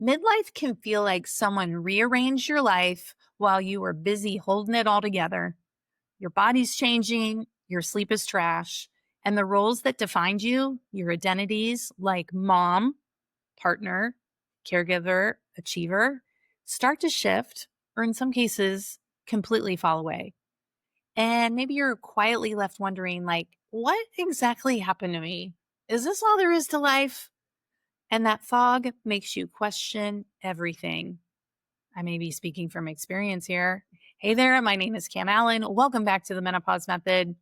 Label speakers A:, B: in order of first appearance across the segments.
A: Midlife can feel like someone rearranged your life while you were busy holding it all together. Your body's changing, your sleep is trash, and the roles that defined you, your identities like mom, partner, caregiver, achiever, start to shift, or in some cases, completely fall away. And maybe you're quietly left wondering, what exactly happened to me? Is this all there is to life? And that fog makes you question everything. I may be speaking from experience here. Hey there, my name is Cam Allen. Welcome back to the Menopause Method.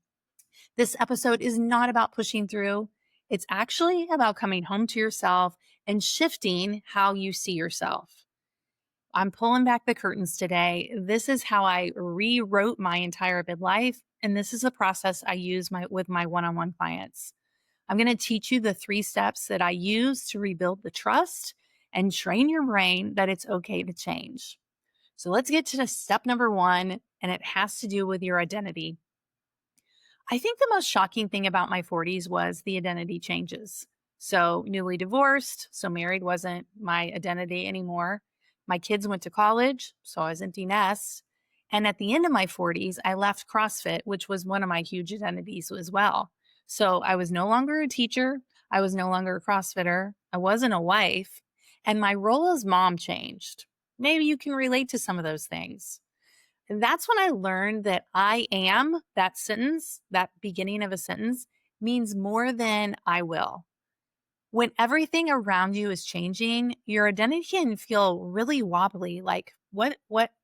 A: This episode is not about pushing through. It's actually about coming home to yourself and shifting how you see yourself. I'm pulling back the curtains today. This is how I rewrote my entire midlife, and this is a process I use with my one-on-one clients. I'm going to teach you the 3 steps that I use to rebuild the trust and train your brain that it's okay to change. So let's get to the step number 1, and it has to do with your identity. I think the most shocking thing about my 40s was the identity changes. So newly divorced, so married wasn't my identity anymore. My kids went to college, so I was empty nest. And at the end of my 40s, I left CrossFit, which was one of my huge identities as well. So I was no longer a teacher. I was no longer a CrossFitter. I wasn't a wife. And my role as mom changed. Maybe you can relate to some of those things. And that's when I learned that I am, that sentence, that beginning of a sentence, means more than I will. When everything around you is changing, your identity can feel really wobbly. Like, why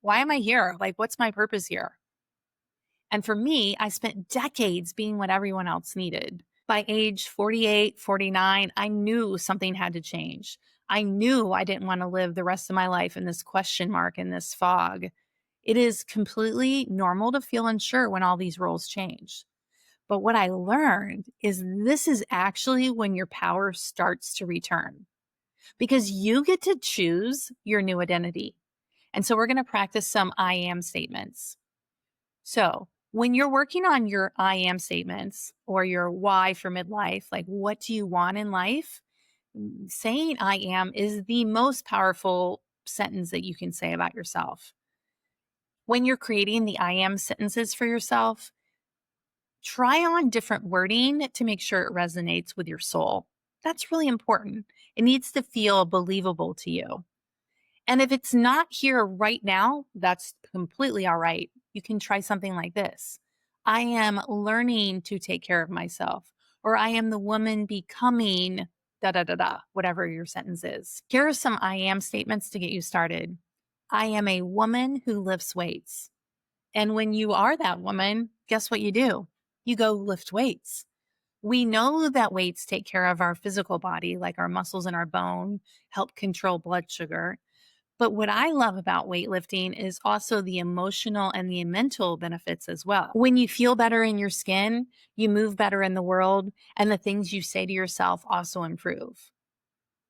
A: am I here? Like, what's my purpose here? And for me, I spent decades being what everyone else needed. By age 48, 49, I knew something had to change. I knew I didn't want to live the rest of my life in this question mark, in this fog. It is completely normal to feel unsure when all these roles change. But what I learned is this is actually when your power starts to return because you get to choose your new identity. And so we're going to practice some I am statements. So when you're working on your I am statements or your why for midlife, like what do you want in life? Saying I am is the most powerful sentence that you can say about yourself. When you're creating the I am sentences for yourself, try on different wording to make sure it resonates with your soul. That's really important. It needs to feel believable to you. And if it's not here right now, that's completely all right. You can try something like this. I am learning to take care of myself, or I am the woman becoming da da da da, whatever your sentence is. Here are some I am statements to get you started. I am a woman who lifts weights. And when you are that woman, guess what you do? You go lift weights. We know that weights take care of our physical body, like our muscles and our bone, help control blood sugar. But what I love about weightlifting is also the emotional and the mental benefits as well. When you feel better in your skin, you move better in the world, and the things you say to yourself also improve.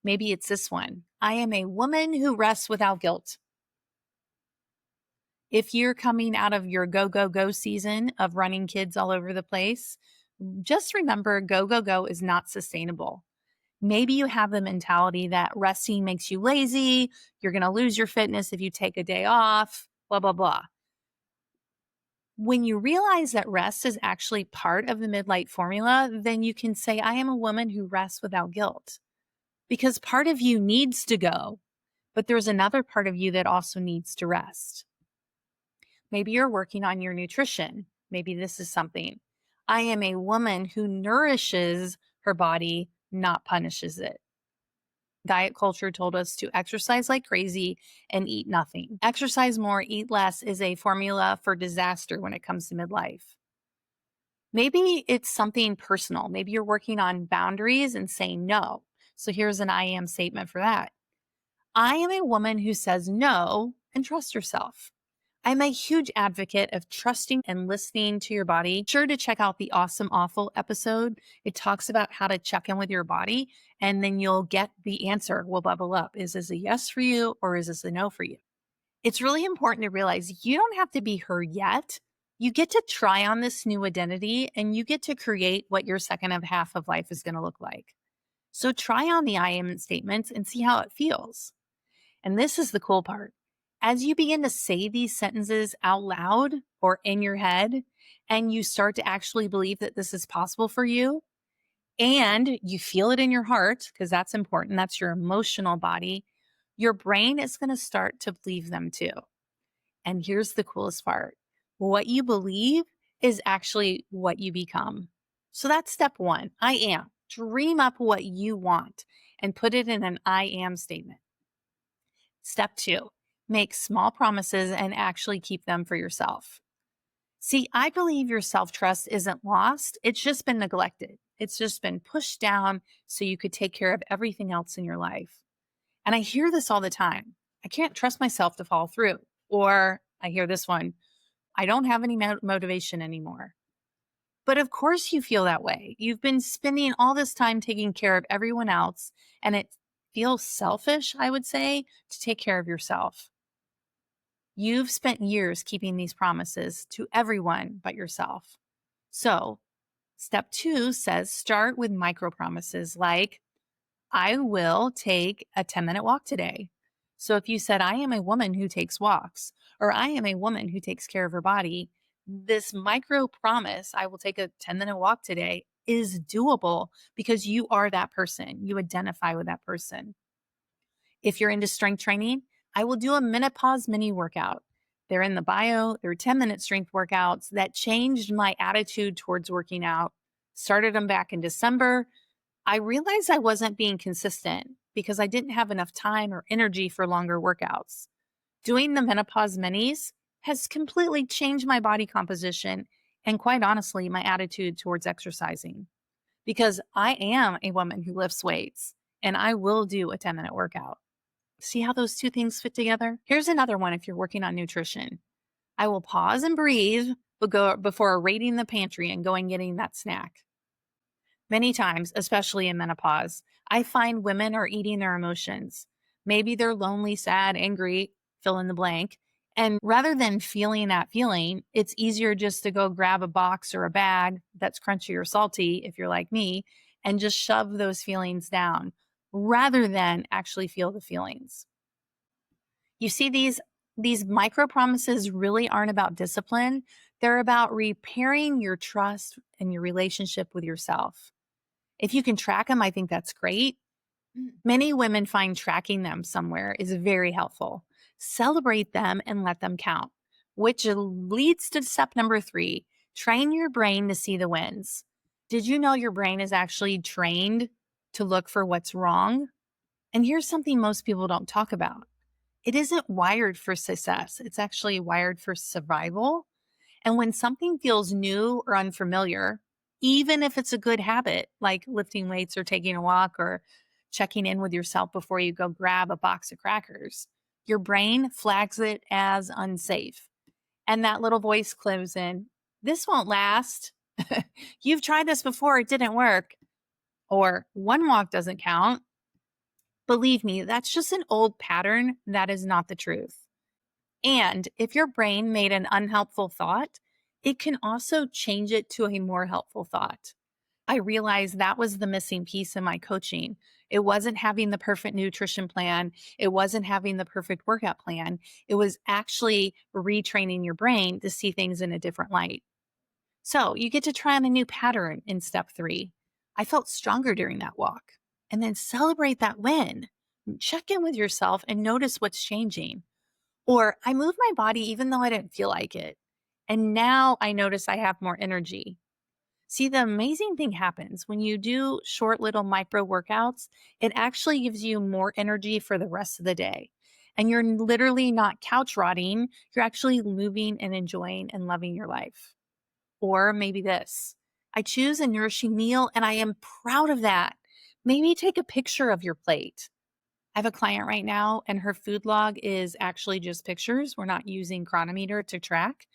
A: Maybe it's this one. I am a woman who rests without guilt. If you're coming out of your go, go, go season of running kids all over the place, just remember go, go, go is not sustainable. Maybe you have the mentality that resting makes you lazy. You're going to lose your fitness if you take a day off, blah, blah, blah. When you realize that rest is actually part of the midlife formula, then you can say, I am a woman who rests without guilt. Because part of you needs to go, but there's another part of you that also needs to rest. Maybe you're working on your nutrition. Maybe this is something. I am a woman who nourishes her body, not punishes it. Diet culture told us to exercise like crazy and eat nothing. Exercise more, eat less is a formula for disaster when it comes to midlife. Maybe it's something personal. Maybe you're working on boundaries and saying no. So here's an I am statement for that. I am a woman who says no and trust yourself. I'm a huge advocate of trusting and listening to your body. Be sure to check out the Awesome Awful episode. It talks about how to check in with your body, and then you'll get the answer will bubble up. Is this a yes for you or is this a no for you? It's really important to realize you don't have to be her yet. You get to try on this new identity and you get to create what your second half of life is going to look like. So try on the I am statements and see how it feels. And this is the cool part. As you begin to say these sentences out loud or in your head, and you start to actually believe that this is possible for you, and you feel it in your heart, because that's important, that's your emotional body, your brain is going to start to believe them too. And here's the coolest part: what you believe is actually what you become. So that's step one. I am. Dream up what you want and put it in an I am statement. Step two, make small promises and actually keep them for yourself. See, I believe your self trust isn't lost. It's just been neglected. It's just been pushed down so you could take care of everything else in your life. And I hear this all the time: I can't trust myself to follow through. Or I hear this one: I don't have any motivation anymore. But of course, you feel that way. You've been spending all this time taking care of everyone else, and it feels selfish, I would say, to take care of yourself. You've spent years keeping these promises to everyone but yourself. So, step two says start with micro promises like, I will take a 10-minute walk today. So, if you said, I am a woman who takes walks, or I am a woman who takes care of her body, this micro promise, I will take a 10-minute walk today, is doable because you are that person. You identify with that person. If you're into strength training, I will do a menopause mini workout. They're in the bio. They're 10-minute strength workouts that changed my attitude towards working out. Started them back in December. I realized I wasn't being consistent because I didn't have enough time or energy for longer workouts. Doing the menopause minis has completely changed my body composition and, quite honestly, my attitude towards exercising, because I am a woman who lifts weights and I will do a 10-minute workout. See how those two things fit together? Here's another one if you're working on nutrition. I will pause and breathe before raiding the pantry and going getting that snack. Many times, especially in menopause, I find women are eating their emotions. Maybe they're lonely, sad, angry, fill in the blank. And rather than feeling that feeling, it's easier just to go grab a box or a bag that's crunchy or salty, if you're like me, and just shove those feelings down rather than actually feel the feelings. You see, these micro promises really aren't about discipline. They're about repairing your trust and your relationship with yourself. If you can track them, I think that's great. Many women find tracking them somewhere is very helpful. Celebrate them and let them count, which leads to step number three: train your brain to see the wins. Did you know your brain is actually trained to look for what's wrong? And here's something most people don't talk about: it isn't wired for success, it's actually wired for survival. And when something feels new or unfamiliar, even if it's a good habit, like lifting weights or taking a walk or checking in with yourself before you go grab a box of crackers, your brain flags it as unsafe. And that little voice clues in, this won't last. You've tried this before, it didn't work. Or one walk doesn't count. Believe me, that's just an old pattern. That is not the truth. And if your brain made an unhelpful thought, it can also change it to a more helpful thought. I realized that was the missing piece in my coaching. It wasn't having the perfect nutrition plan. It wasn't having the perfect workout plan. It was actually retraining your brain to see things in a different light. So you get to try on a new pattern in step three. I felt stronger during that walk. And then celebrate that win. Check in with yourself and notice what's changing. Or I moved my body even though I didn't feel like it. And now I notice I have more energy. See, the amazing thing happens when you do short little micro workouts, it actually gives you more energy for the rest of the day. And you're literally not couch rotting, you're actually moving and enjoying and loving your life. Or maybe this: I choose a nourishing meal and I am proud of that. Maybe take a picture of your plate. I have a client right now and her food log is actually just pictures. We're not using Chronometer to track.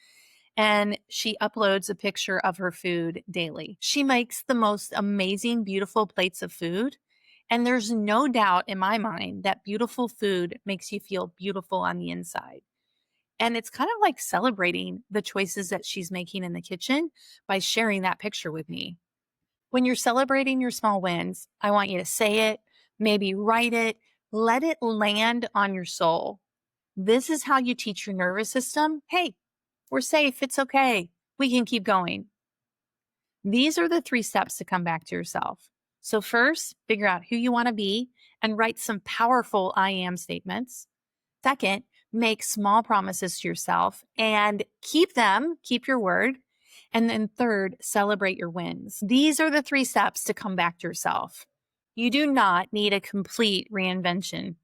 A: And she uploads a picture of her food daily. She makes the most amazing, beautiful plates of food. And there's no doubt in my mind that beautiful food makes you feel beautiful on the inside. And it's kind of like celebrating the choices that she's making in the kitchen by sharing that picture with me. When you're celebrating your small wins, I want you to say it, maybe write it, Let it land on your soul. This is how you teach your nervous system, hey, we're safe. It's okay. We can keep going. These are the 3 steps to come back to yourself. So, first, figure out who you want to be and write some powerful I am statements. Second, make small promises to yourself and keep them, keep your word. And then third, celebrate your wins. These are the 3 steps to come back to yourself. You do not need a complete reinvention.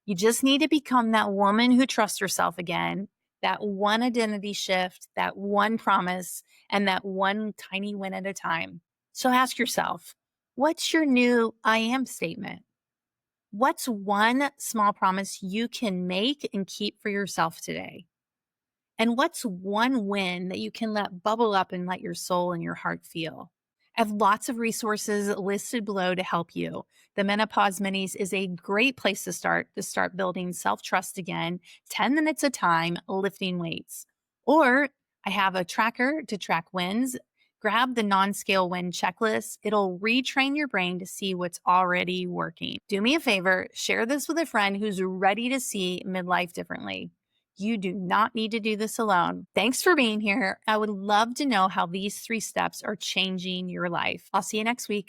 A: You just need to become that woman who trusts herself again, that one identity shift, that one promise, and that one tiny win at a time. So ask yourself, what's your new I am statement? What's one small promise you can make and keep for yourself today? And what's one win that you can let bubble up and let your soul and your heart feel? I have lots of resources listed below to help you. The Menopause Minis is a great place to start building self trust again, 10 minutes a time, lifting weights. Or I have a tracker to track wins. Grab the non scale win checklist. It'll retrain your brain to see what's already working. Do me a favor, share this with a friend who's ready to see midlife differently. You do not need to do this alone. Thanks for being here. I would love to know how these 3 steps are changing your life. I'll see you next week.